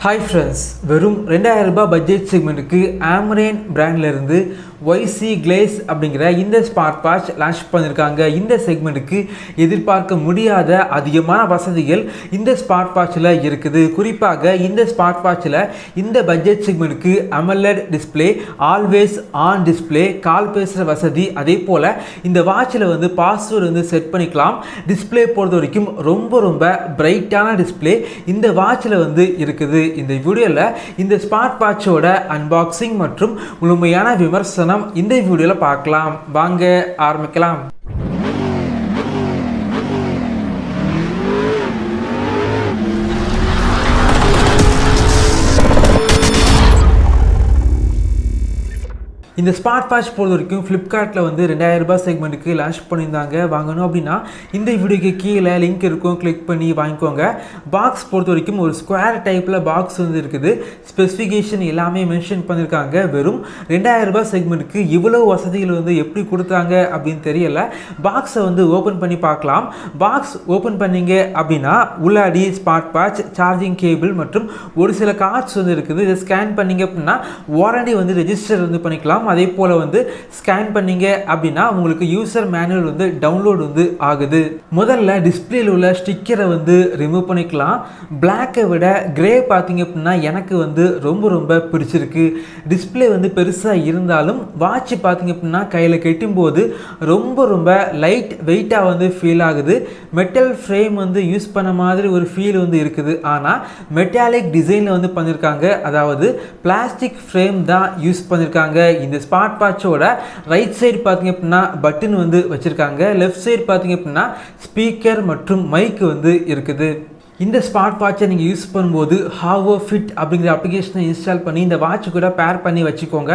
Hi friends, வெறும் 2000 ரூபாய் budget செக்மெண்ட்டுக்கு Ambrane பிராண்ட்ல இருந்து YC Glaze அப்படிங்கிற இந்த ஸ்மார்ட் வாட்ச் லான்ச் பண்ணிருக்காங்க. இந்த செக்மெண்ட்டுக்கு எதிர்பார்க்க முடியாத அதிகமான வசதிகள் இந்த ஸ்மார்ட் வாட்ச்ல இருக்குது. குறிப்பாக இந்த ஸ்மார்ட் வாட்ச்ல இந்த பட்ஜெட் செக்மெண்ட்டுக்கு Amoled display, always on display, call பேசுற வசதி, அதே போல இந்த வாட்ச்ல வந்து பாஸ்வேர்டு வந்து செட் பண்ணிக்கலாம். டிஸ்ப்ளே பொறுத்த வரைக்கும் ரொம்ப பிரைட்டான டிஸ்ப்ளே இந்த வாட்ச்ல வந்து இருக்குது. இந்த வீடியோல இந்த ஸ்மார்ட் வாட்சோட அன்பாக்சிங் மற்றும் முழுமையான விமர்சனம் இந்த வீடியோல பார்க்கலாம். வாங்க ஆரம்பிக்கலாம். இந்த ஸ்மார்ட் வாட்ச் பொறுத்த வரைக்கும் ஃப்ளிப்கார்ட்டில் வந்து 2000 ரூபாய் செக்மெண்ட்டுக்கு லான்ச் பண்ணியிருந்தாங்க. வாங்கணும் அப்படின்னா இந்த வீடியோக்கு கீழே லிங்க் இருக்கும், கிளிக் பண்ணி வாங்கிக்கோங்க. பாக்ஸ் பொறுத்த வரைக்கும் ஒரு ஸ்கொயர் டைப்பில் பாக்ஸ் வந்து இருக்குது. ஸ்பெசிஃபிகேஷன் எல்லாமே மென்ஷன் பண்ணியிருக்காங்க. வெறும் 2000 ரூபாய் செக்மெண்ட்டுக்கு இவ்வளோ வசதிகள் வந்து எப்படி கொடுத்தாங்க அப்படின்னு தெரியல. பாக்ஸை வந்து ஓப்பன் பண்ணி பார்க்கலாம். பாக்ஸ் ஓப்பன் பண்ணிங்க அப்படின்னா உள்ளாடி ஸ்மார்ட் வாட்ச், சார்ஜிங் கேபிள் மற்றும் ஒரு சில கார்ட்ஸ் வந்து இருக்குது. இதை ஸ்கேன் பண்ணிங்க அப்படின்னா வாரண்டி வந்து ரெஜிஸ்டர் வந்து பண்ணிக்கலாம். அதே போல வந்து ஸ்கேன் பண்ணீங்க அப்படின்னா உங்களுக்கு யூசர் மேனுவல் வந்து டவுன்லோட் வந்து ஆகுது. முதல்ல டிஸ்பிளேல உள்ள ஸ்டிக்கரை வந்து ரிமூவ் பண்ணிக்கலாம். பிளாக்கை விட கிரே பார்த்தீங்க அப்படின்னா எனக்கு வந்து ரொம்ப பிடிச்சிருக்கு. டிஸ்பிளே வந்து பெருசாக இருந்தாலும் வாட்ச் பார்த்தீங்க அப்படின்னா கையில் கெட்டும்போது ரொம்ப லைட் வெயிட்டாக வந்து ஃபீல் ஆகுது. மெட்டல் ஃப்ரேம் வந்து யூஸ் பண்ண மாதிரி ஒரு ஃபீல் வந்து இருக்குது. ஆனால் மெட்டாலிக் டிசைனில் வந்து பண்ணியிருக்காங்க. அதாவது பிளாஸ்டிக் ஃப்ரேம் தான் யூஸ் பண்ணியிருக்காங்க. இந்த ஸ்மார்ட் வாட்சோட ரைட் சைடு பார்த்தீங்க அப்படின்னா பட்டன் வந்து வச்சிருக்காங்க. லெஃப்ட் சைடு பார்த்தீங்க அப்படின்னா ஸ்பீக்கர் மற்றும் மைக் வந்து இருக்குது. இந்த ஸ்மார்ட் வாட்சை நீங்கள் யூஸ் பண்ணும்போது ஹாவோ ஃபிட் அப்படிங்கிற அப்ளிகேஷனை இன்ஸ்டால் பண்ணி இந்த வாட்ச் கூட பேர் பண்ணி வச்சுக்கோங்க.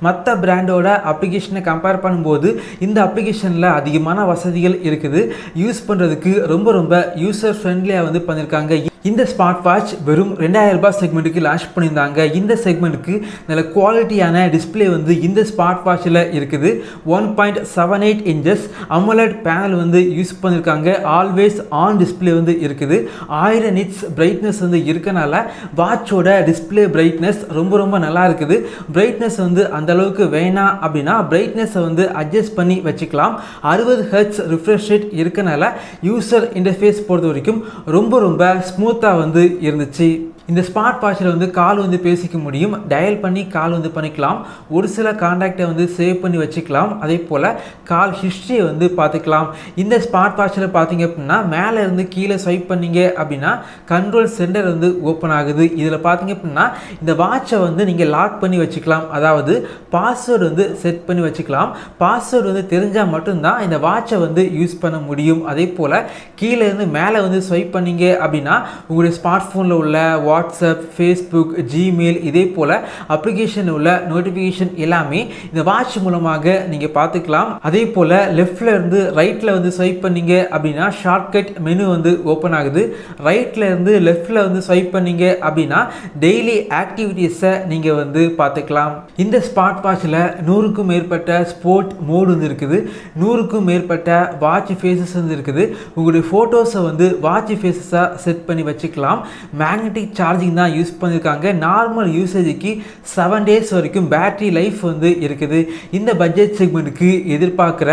மற்ற பிராண்டோட அப்ளிகேஷனை கம்பேர் பண்ணும்போது இந்த அப்ளிகேஷனில் அதிகமான வசதிகள் இருக்குது. யூஸ் பண்ணுறதுக்கு ரொம்ப யூசர் ஃப்ரெண்ட்லியாக வந்து பண்ணியிருக்காங்க. இந்த ஸ்மார்ட் வாட்ச் வெறும் 2000 ரூபாய் செக்மெண்ட்டுக்கு லான்ச் பண்ணியிருந்தாங்க. இந்த செக்மெண்ட்டுக்கு நல்ல குவாலிட்டியான டிஸ்பிளே வந்து இந்த ஸ்மார்ட் வாட்சில் இருக்குது. 1.78 இன்ச்சஸ் அமோலட் பேனல் வந்து யூஸ் பண்ணியிருக்காங்க. ஆல்வேஸ் ஆன் டிஸ்பிளே வந்து இருக்குது. 1000 நிட்ஸ் பிரைட்னஸ் வந்து இருக்கனால வாட்சோட டிஸ்பிளே பிரைட்னஸ் ரொம்ப நல்லா இருக்குது. பிரைட்னஸ் வந்து அந்த அளவுக்கு வேணாம் அப்படின்னா பிரைட்னஸை வந்து அட்ஜஸ்ட் பண்ணி வச்சுக்கலாம். 60 ஹெர்ட்ஸ் ரிஃப்ரெஷ் ரேட் இருக்கனால யூசர் இன்டர்ஃபேஸ் பொறுத்த வரைக்கும் ரொம்ப ஸ்மூத்தாக வந்து இருந்துச்சு. இந்த ஸ்மார்ட் வாட்சில் வந்து கால் வந்து பேசிக்க முடியும். டயல் பண்ணி கால் வந்து பண்ணிக்கலாம். ஒரு சில கான்டாக்டை வந்து சேவ் பண்ணி வச்சுக்கலாம். அதே போல் கால் ஹிஸ்ட்ரியை வந்து பார்த்துக்கலாம். இந்த ஸ்மார்ட் வாட்சில் பார்த்தீங்க அப்படின்னா மேலே இருந்து கீழே ஸ்வைப் பண்ணிங்க அப்படின்னா கண்ட்ரோல் சென்டர் வந்து ஓப்பன் ஆகுது. இதில் பார்த்தீங்க அப்படின்னா இந்த வாட்சை வந்து நீங்கள் லாக் பண்ணி வச்சுக்கலாம். அதாவது பாஸ்வேர்டு வந்து செட் பண்ணி வச்சுக்கலாம். பாஸ்வேர்டு வந்து தெரிஞ்சால் மட்டும்தான் இந்த வாட்சை வந்து யூஸ் பண்ண முடியும். அதே போல் கீழே இருந்து மேலே வந்து ஸ்வைப் பண்ணிங்க அப்படின்னா உங்களுடைய ஸ்மார்ட் ஃபோனில் உள்ள வாட்ஸ்அப், ஃபேஸ்புக், ஜிமெயில், இதே போல் அப்ளிகேஷனில் உள்ள நோட்டிஃபிகேஷன் எல்லாமே இந்த வாட்ச் மூலமாக நீங்கள் பார்த்துக்கலாம். அதே போல் லெஃப்டில் இருந்து ரைட்டில் வந்து ஸ்வைப் பண்ணிங்க அப்படின்னா ஷார்ட்கட் மெனு வந்து ஓப்பன் ஆகுது. ரைட்டில் இருந்து லெஃப்டில் வந்து ஸ்வைப் பண்ணிங்க அப்படின்னா டெய்லி ஆக்டிவிட்டீஸை நீங்கள் வந்து பார்த்துக்கலாம். இந்த ஸ்மார்ட் வாட்சில் 100க்கும் மேற்பட்ட ஸ்போர்ட் மோடு வந்து இருக்குது. 100க்கும் மேற்பட்ட வாட்ச் ஃபேஸஸ் வந்து இருக்குது. உங்களுடைய ஃபோட்டோஸை வந்து வாட்ச் ஃபேஸஸாக செட் பண்ணி வச்சுக்கலாம். மேக்னெட்டிக் சார்ஜிங் தான் யூஸ் பண்ணியிருக்காங்க. நார்மல் யூசேஜுக்கு 7 டேஸ் வரைக்கும் பேட்டரி லைஃப் வந்து இருக்குது. இந்த பட்ஜெட் செக்மெண்ட்டுக்கு எதிர்பார்க்குற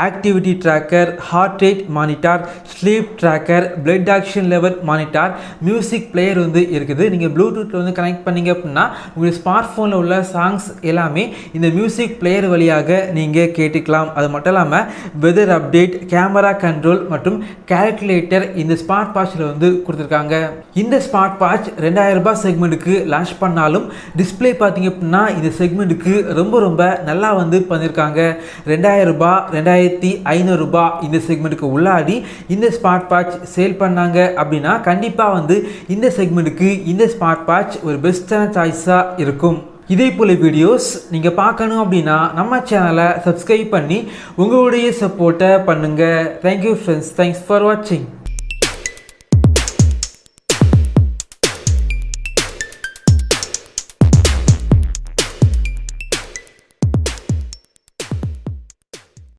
activity tracker, heart rate monitor, sleep tracker, blood action level monitor, music player வந்து இருக்குது. நீங்கள் ப்ளூடூத்தில் வந்து கனெக்ட் பண்ணிங்க அப்படின்னா உங்கள் ஸ்மார்ட் ஃபோனில் உள்ள சாங்ஸ் எல்லாமே இந்த மியூசிக் பிளேயர் வழியாக நீங்கள் கேட்டுக்கலாம். அது மட்டும் இல்லாமல் வெதர் அப்டேட், கேமரா கண்ட்ரோல் மற்றும் கால்குலேட்டர் இந்த ஸ்மார்ட் வாட்சில் வந்து கொடுத்துருக்காங்க. இந்த ஸ்மார்ட் வாட்ச் 2000 ரூபாய் செக்மெண்ட்டுக்கு லான்ச் பண்ணாலும் டிஸ்பிளே பார்த்தீங்க அப்படின்னா இந்த செக்மெண்ட்டுக்கு ரொம்ப நல்லா வந்து பண்ணியிருக்காங்க. 2000 ரூபாய், 2500 ரூபாய் இந்த செக்மெண்ட்டுக்கு உள்ளாடி இந்த ஸ்மார்ட் வாட்ச் சேல் பண்ணாங்க அப்படின்னா கண்டிப்பாக வந்து இந்த செக்மெண்ட்டுக்கு இந்த ஸ்மார்ட் வாட்ச் ஒரு பெஸ்ட்டான சாய்ஸாக இருக்கும். இதே போல் வீடியோஸ் நீங்கள் பார்க்கணும் அப்படின்னா நம்ம சேனலை சப்ஸ்கிரைப் பண்ணி உங்களுடைய சப்போர்ட்டை பண்ணுங்கள். Thank you friends. தேங்க்ஸ் ஃபார் வாட்சிங்.